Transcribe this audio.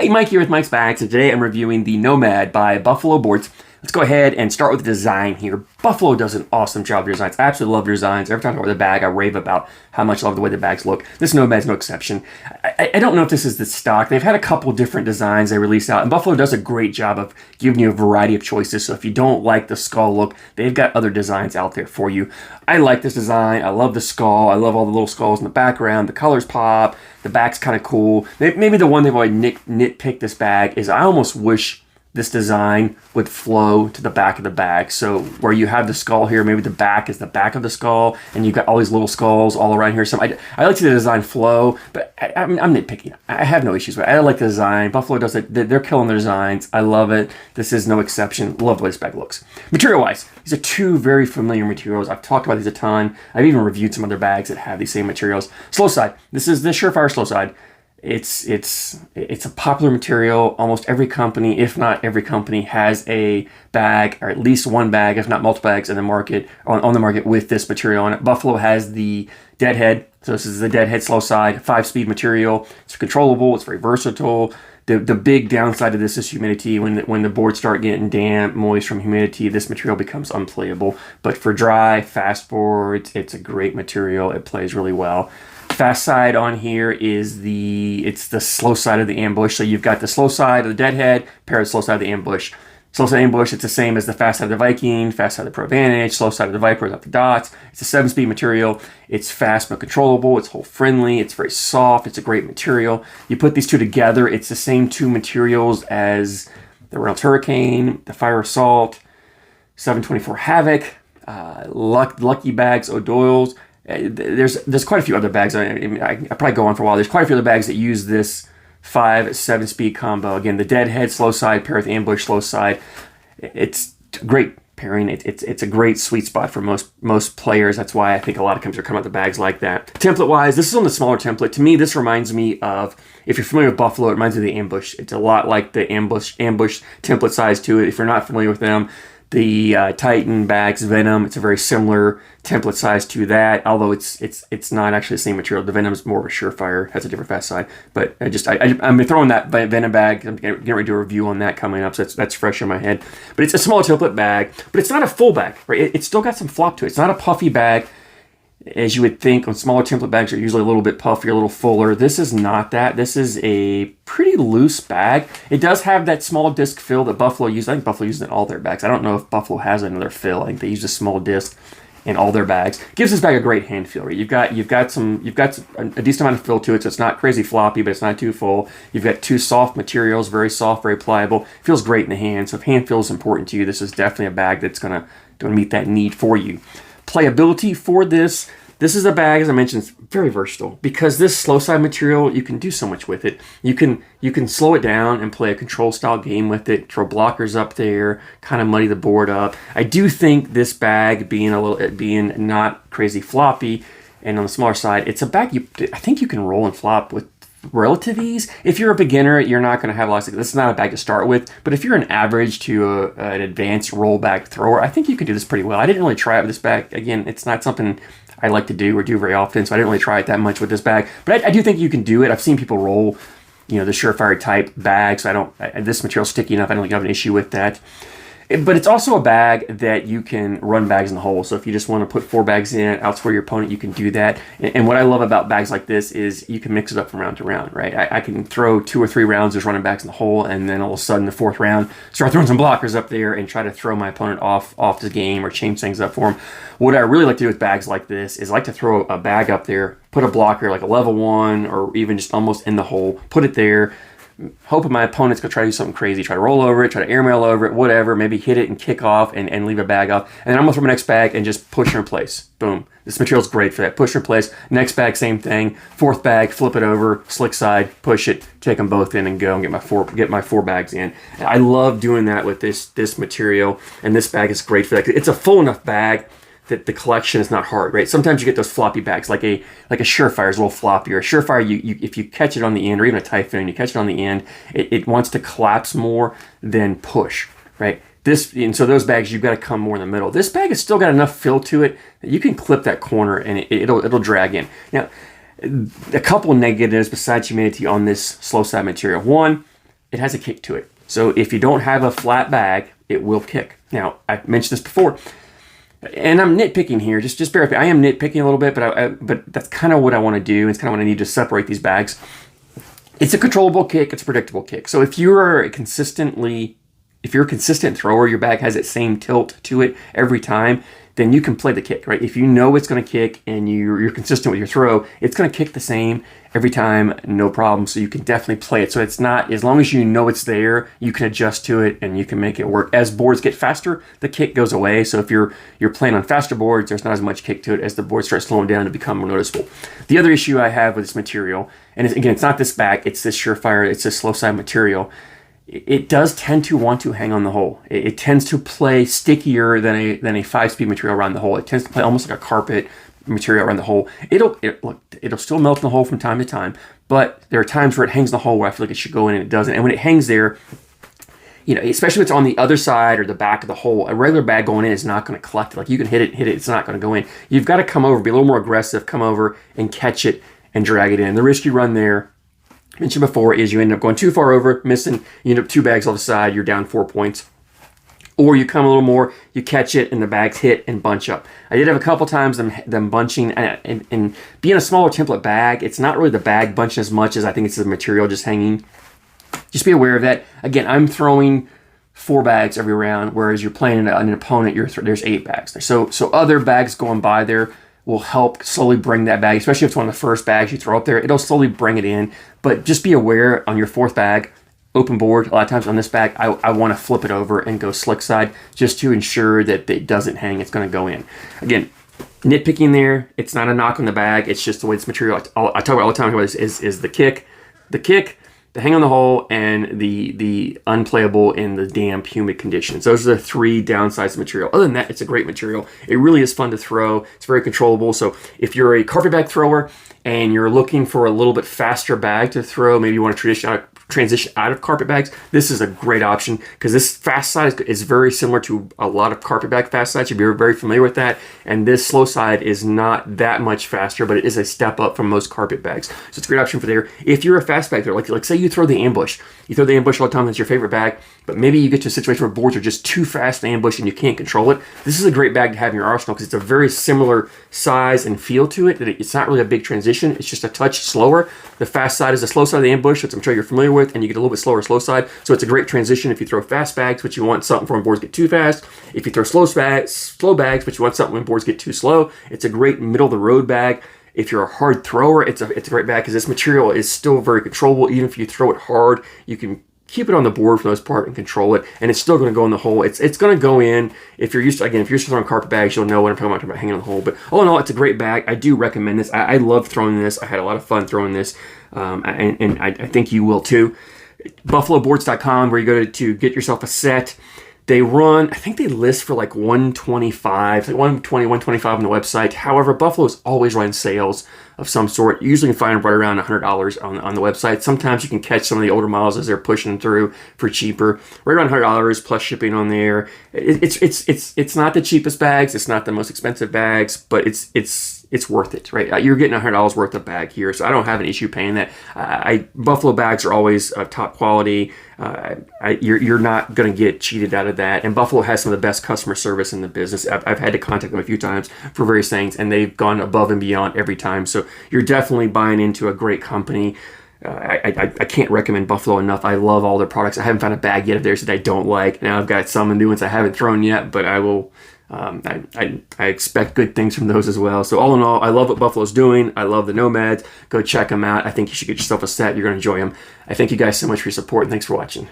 Hey, Mike here with Mike's Bags, and today I'm reviewing the Nomad by Buffalo Boards. Let's go ahead and start with the design here. Buffalo does an awesome job with designs. I absolutely love their designs. Every time I talk about the bag, I rave about how much I love the way the bags look. This Nomad's no exception. I don't know if this is the stock. They've had a couple different designs they release out, and Buffalo does a great job of giving you a variety of choices. So if you don't like the skull look, they've got other designs out there for you. I like this design. I love the skull. I love all the little skulls in the background. The colors pop. The back's kind of cool. Maybe the one thing why I nitpick this bag is I almost wish this design would flow to the back of the bag. So where you have the skull here, maybe the back is the back of the skull, and you've got all these little skulls all around here. So I like to see the design flow, but I'm nitpicking. I have no issues with it. I like the design. Buffalo does it. They're killing their designs. I love it. This is no exception. Love the way this bag looks. Material-wise, these are two very familiar materials. I've talked about these a ton. I've even reviewed some other bags that have these same materials. Slow side. This is the Surefire slow side. It's a popular material. Almost every company, if not every company, has a bag, or at least one bag, if not multiple bags in the market, on the market with this material on it. Buffalo has the Deadhead. So this is the Deadhead slow side, 5-speed material. It's controllable. It's very versatile. The big downside of this is humidity. When the boards start getting damp, moist from humidity, this material becomes unplayable. But for dry, fast boards, it's a great material. It plays really well. Fast side on here is the slow side of the ambush. So you've got the slow side of the Deadhead paired with the slow side of the ambush. Slow side ambush, it's the same as the fast side of the Viking, fast side of the Pro Advantage, slow side of the Viper without the dots. It's a 7-speed material. It's fast but controllable. It's hole friendly. It's very soft. It's a great material. You put these two together, it's the same two materials as the Reynolds Hurricane, the Fire Assault, 724 Havoc, Lucky Bags, O'Doyle's. There's quite a few other bags. I probably go on for a while. There's quite a few other bags that use this 5-7-speed combo. Again, the Deadhead slow side paired with ambush slow side. It's great pairing. It's a great sweet spot for most players. That's why I think a lot of companies are coming out with the bags like that. Template wise, this is on the smaller template. To me, this reminds me of, if you're familiar with Buffalo, it reminds me of the ambush. It's a lot like the ambush template size to it. If you're not familiar with them, the Titan bags, Venom, it's a very similar template size to that, although it's not actually the same material. The Venom's more of a Surefire, has a different fast side. But I'm throwing that Venom bag. I'm getting ready to do a review on that coming up, so that's fresh in my head. But it's a small template bag, but it's not a full bag, right? It's still got some flop to it. It's not a puffy bag, as you would think. On smaller template bags are usually a little bit puffier, a little fuller. This is not that. This is a pretty loose bag. It does have that small disc fill that Buffalo uses. I think Buffalo uses it in all their bags. I don't know if Buffalo has another fill. I think they use a small disc in all their bags. Gives this bag a great hand feel. Right? You've got a decent amount of fill to it, so it's not crazy floppy, but it's not too full. You've got two soft materials, very soft, very pliable. Feels great in the hand. So if hand feel is important to you, this is definitely a bag that's gonna meet that need for you. Playability for this is a bag, as I mentioned, it's very versatile, because this slow side material, you can do so much with it. You can slow it down and play a control style game with it, throw blockers up there, kind of muddy the board up. I do think this bag being not crazy floppy and on the smaller side, it's a bag I think you can roll and flop with relative ease. If you're a beginner, you're not going to have lots of, this is not a bag to start with, but if you're an average to an advanced roll bag thrower, I think you can do this pretty well. I didn't really try it with this bag. Again, it's not something I like to do or do very often, so I didn't really try it that much with this bag, but I do think you can do it. I've seen people roll, the Surefire type bag, so this material's sticky enough, I don't think I have an issue with that. But it's also a bag that you can run bags in the hole. So if you just want to put 4 bags in, outscore your opponent, you can do that. And what I love about bags like this is you can mix it up from round to round, right? I can throw 2 or 3 rounds just running bags in the hole, and then all of a sudden the 4th round, start throwing some blockers up there and try to throw my opponent off the game or change things up for him. What I really like to do with bags like this is I like to throw a bag up there, put a blocker like a level 1 or even just almost in the hole, put it there, hoping my opponent's gonna try to do something crazy, try to roll over it, try to airmail over it, whatever, maybe hit it and kick off and leave a bag off. And then I'm gonna throw my next bag and just push and replace. Boom. This material's great for that. Push and replace. Next bag, same thing. 4th bag, flip it over, slick side, push it, take them both in and go and get my 4 bags in. I love doing that with this material, and this bag is great for that. It's a full enough bag that the collection is not hard, right? Sometimes you get those floppy bags, like a Surefire is a little floppier. A Surefire, if you catch it on the end, or even a Typhoon, you catch it on the end, it wants to collapse more than push, right? And so those bags, you've got to come more in the middle. This bag has still got enough fill to it that you can clip that corner and it'll drag in. Now, a couple negatives besides humidity on this slow side material. One, it has a kick to it. So if you don't have a flat bag, it will kick. Now, I've mentioned this before, and I'm nitpicking here. Just bear with me. I am nitpicking a little bit, but that's kind of what I want to do. It's kind of what I need to separate these bags. It's a controllable kick. It's a predictable kick. So if you're a consistent thrower, your bag has that same tilt to it every time, then you can play the kick, right? If you know it's going to kick and you're consistent with your throw, it's going to kick the same every time, no problem. So you can definitely play it. So it's not, as long as you know it's there, you can adjust to it and you can make it work. As boards get faster, the kick goes away. So if you're playing on faster boards, there's not as much kick to it. As the boards start slowing down and become more noticeable. The other issue I have with this material, and again, it's not this bag, it's this Surefire, it's this slow side material. It does tend to want to hang on the hole. It tends to play stickier than a 5-speed material around the hole. It tends to play almost like a carpet material around the hole. It'll still melt in the hole from time to time, but there are times where it hangs in the hole where I feel like it should go in and it doesn't. And when it hangs there, especially if it's on the other side or the back of the hole, a regular bag going in is not going to collect it. Like you can hit it, it's not going to go in. You've got to come over, be a little more aggressive, come over and catch it and drag it in. The risk you run there, mentioned before, is you end up going too far over, missing, you end up 2 bags off the side, you're down 4 points. Or you come a little more, you catch it, and the bags hit and bunch up. I did have a couple times them bunching, and being a smaller template bag, it's not really the bag bunching as much as I think it's the material just hanging. Just be aware of that. Again, I'm throwing 4 bags every round, whereas you're playing an opponent, there's 8 bags there. So other bags going by there will help slowly bring that bag, especially if it's one of the first bags you throw up there, it'll slowly bring it in. But just be aware on your 4th bag, open board, a lot of times on this bag, I want to flip it over and go slick side just to ensure that it doesn't hang, it's going to go in. Again, nitpicking there, it's not a knock on the bag, it's just the way this material, I talk about all the time, is the kick, the hang on the hole, and the unplayable in the damp, humid conditions. Those are the 3 downsides of the material. Other than that, it's a great material. It really is fun to throw. It's very controllable. So if you're a carpet bag thrower and you're looking for a little bit faster bag to throw, maybe you want to transition out of carpet bags, this is a great option because this fast side is very similar to a lot of carpet bag fast sides. You'll be very familiar with that. And this slow side is not that much faster, but it is a step up from most carpet bags. So it's a great option for there. If you're a fast bag thrower, like say you throw the ambush. You throw the ambush all the time, it's your favorite bag, but maybe you get to a situation where boards are just too fast to ambush and you can't control it. This is a great bag to have in your arsenal because it's a very similar size and feel to it. It's not really a big transition. It's just a touch slower. The fast side is the slow side of the ambush, which I'm sure you're familiar with, and you get a little bit slower slow side. So it's a great transition if you throw fast bags, but you want something for when boards get too fast. If you throw slow bags, but you want something when boards get too slow. It's a great middle of the road bag. If you're a hard thrower, it's a great bag because this material is still very controllable. Even if you throw it hard, you can keep it on the board for the most part and control it, and it's still going to go in the hole. It's going to go in. If you're used to throwing carpet bags, you'll know what I'm talking about hanging on the hole. But all in all, it's a great bag. I do recommend this. I love throwing this. I had a lot of fun throwing this, and I think you will too. BuffaloBoards.com, where you go to get yourself a set. They run, I think they list for like $125, like $120, $125 on the website. However, Buffalo's always running sales of some sort. You usually can find them right around $100 on the website. Sometimes you can catch some of the older models as they're pushing them through for cheaper. Right around $100 plus shipping on there. It's not the cheapest bags. It's not the most expensive bags, but it's worth it, right? You're getting $100 worth of bag here, so I don't have an issue paying that. Buffalo bags are always top quality. You're not going to get cheated out of that. And Buffalo has some of the best customer service in the business. I've had to contact them a few times for various things, and they've gone above and beyond every time. So you're definitely buying into a great company. I can't recommend Buffalo enough. I love all their products. I haven't found a bag yet of theirs that I don't like. Now I've got some new ones I haven't thrown yet, but I will. I expect good things from those as well. So all in all, I love what Buffalo's doing. I love the Nomads. Go check them out. I think you should get yourself a set. You're going to enjoy them. I thank you guys so much for your support, and thanks for watching.